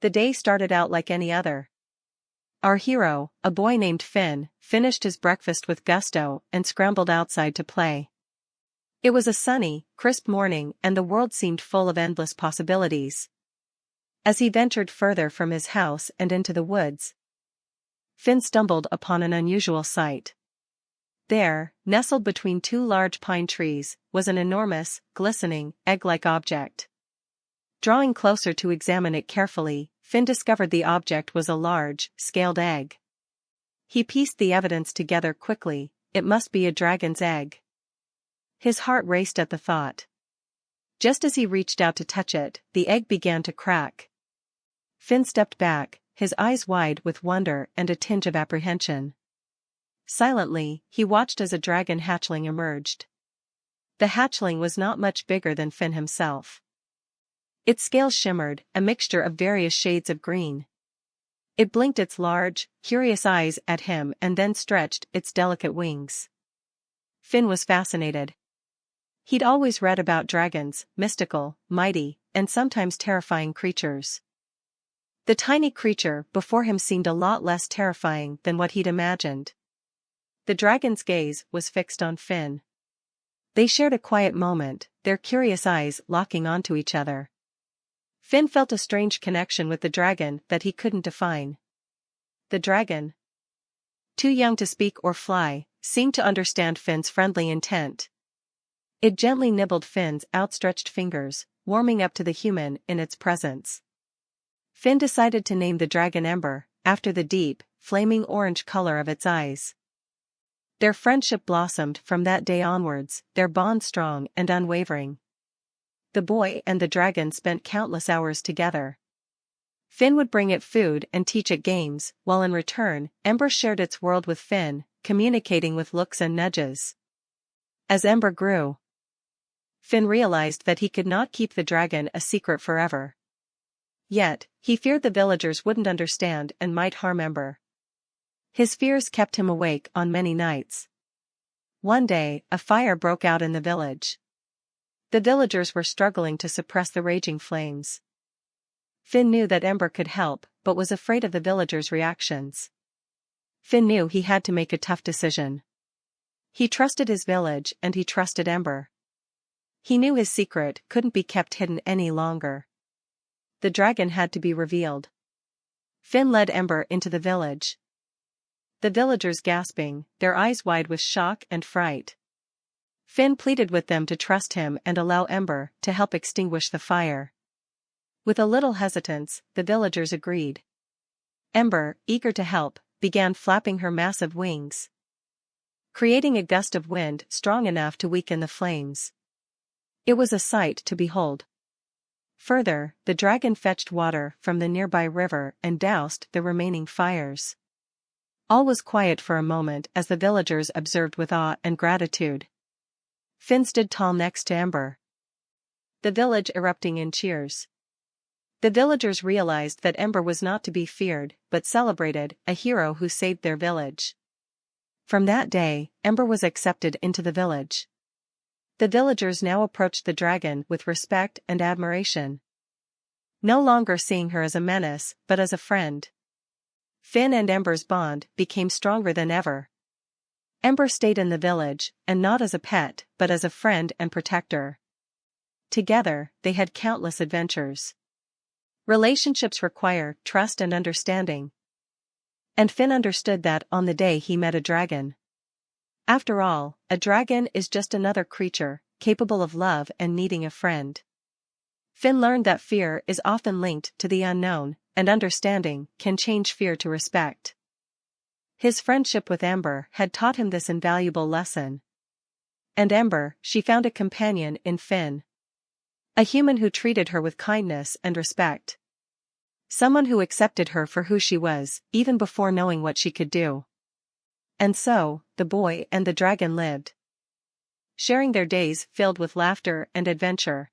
The day started out like any other. Our hero, a boy named Finn, finished his breakfast with gusto and scrambled outside to play. It was a sunny, crisp morning and the world seemed full of endless possibilities. As he ventured further from his house and into the woods, Finn stumbled upon an unusual sight. There, nestled between two large pine trees, was an enormous, glistening, egg-like object. Drawing closer to examine it carefully, Finn discovered the object was a large, scaled egg. He pieced the evidence together quickly. It must be a dragon's egg. His heart raced at the thought. Just as he reached out to touch it, the egg began to crack. Finn stepped back, his eyes wide with wonder and a tinge of apprehension. Silently, he watched as a dragon hatchling emerged. The hatchling was not much bigger than Finn himself. Its scales shimmered, a mixture of various shades of green. It blinked its large, curious eyes at him and then stretched its delicate wings. Finn was fascinated. He'd always read about dragons, mystical, mighty, and sometimes terrifying creatures. The tiny creature before him seemed a lot less terrifying than what he'd imagined. The dragon's gaze was fixed on Finn. They shared a quiet moment, their curious eyes locking onto each other. Finn felt a strange connection with the dragon that he couldn't define. The dragon, too young to speak or fly, seemed to understand Finn's friendly intent. It gently nibbled Finn's outstretched fingers, warming up to the human in its presence. Finn decided to name the dragon Ember, after the deep, flaming orange color of its eyes. Their friendship blossomed from that day onwards, their bond strong and unwavering. The boy and the dragon spent countless hours together. Finn would bring it food and teach it games, while in return, Ember shared its world with Finn, communicating with looks and nudges. As Ember grew, Finn realized that he could not keep the dragon a secret forever. Yet, he feared the villagers wouldn't understand and might harm Ember. His fears kept him awake on many nights. One day, a fire broke out in the village. The villagers were struggling to suppress the raging flames. Finn knew that Ember could help, but was afraid of the villagers' reactions. Finn knew he had to make a tough decision. He trusted his village and he trusted Ember. He knew his secret couldn't be kept hidden any longer. The dragon had to be revealed. Finn led Ember into the village. The villagers gasping, their eyes wide with shock and fright. Finn pleaded with them to trust him and allow Ember to help extinguish the fire. With a little hesitance, the villagers agreed. Ember, eager to help, began flapping her massive wings, creating a gust of wind strong enough to weaken the flames. It was a sight to behold. Further, the dragon fetched water from the nearby river and doused the remaining fires. All was quiet for a moment as the villagers observed with awe and gratitude. Finn stood tall next to Ember, the village erupting in cheers. The villagers realized that Ember was not to be feared, but celebrated, a hero who saved their village. From that day, Ember was accepted into the village. The villagers now approached the dragon with respect and admiration, no longer seeing her as a menace, but as a friend. Finn and Ember's bond became stronger than ever. Ember stayed in the village, and not as a pet, but as a friend and protector. Together, they had countless adventures. Relationships require trust and understanding. And Finn understood that on the day he met a dragon. After all, a dragon is just another creature, capable of love and needing a friend. Finn learned that fear is often linked to the unknown, and understanding can change fear to respect. His friendship with Ember had taught him this invaluable lesson. And Ember, she found a companion in Finn. A human who treated her with kindness and respect. Someone who accepted her for who she was, even before knowing what she could do. And so, the boy and the dragon lived, sharing their days filled with laughter and adventure.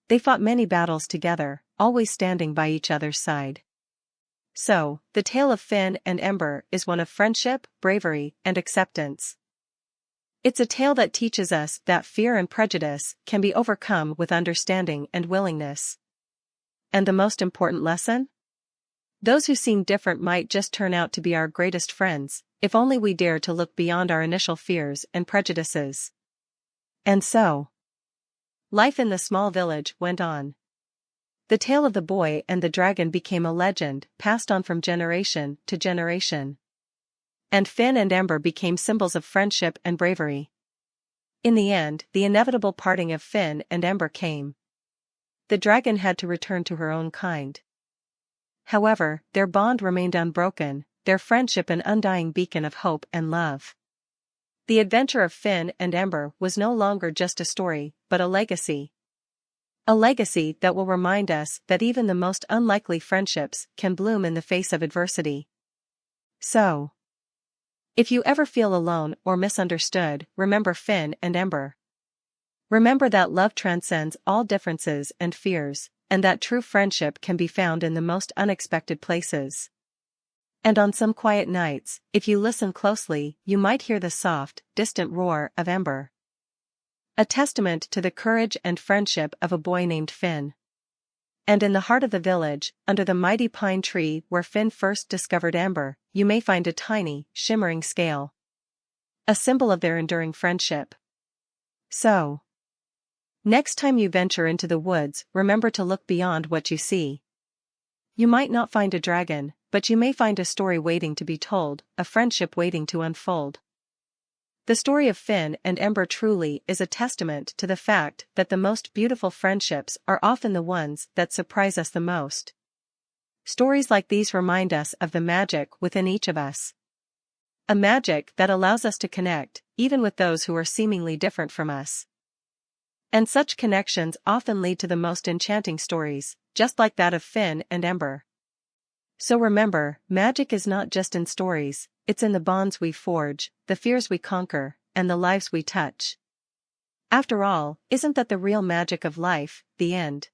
They fought many battles together, always standing by each other's side. So, the tale of Finn and Ember is one of friendship, bravery, and acceptance. It's a tale that teaches us that fear and prejudice can be overcome with understanding and willingness. And the most important lesson? Those who seem different might just turn out to be our greatest friends, if only we dare to look beyond our initial fears and prejudices. And so, life in the small village went on. The tale of the boy and the dragon became a legend, passed on from generation to generation. And Finn and Ember became symbols of friendship and bravery. In the end, the inevitable parting of Finn and Ember came. The dragon had to return to her own kind. However, their bond remained unbroken, their friendship an undying beacon of hope and love. The adventure of Finn and Ember was no longer just a story, but a legacy. A legacy that will remind us that even the most unlikely friendships can bloom in the face of adversity. So, if you ever feel alone or misunderstood, remember Finn and Ember. Remember that love transcends all differences and fears, and that true friendship can be found in the most unexpected places. And on some quiet nights, if you listen closely, you might hear the soft, distant roar of Ember. A testament to the courage and friendship of a boy named Finn. And in the heart of the village, under the mighty pine tree where Finn first discovered Ember, you may find a tiny, shimmering scale. A symbol of their enduring friendship. So, next time you venture into the woods, remember to look beyond what you see. You might not find a dragon, but you may find a story waiting to be told, a friendship waiting to unfold. The story of Finn and Ember truly is a testament to the fact that the most beautiful friendships are often the ones that surprise us the most. Stories like these remind us of the magic within each of us. A magic that allows us to connect, even with those who are seemingly different from us. And such connections often lead to the most enchanting stories, just like that of Finn and Ember. So remember, magic is not just in stories, it's in the bonds we forge, the fears we conquer, and the lives we touch. After all, isn't that the real magic of life, the end?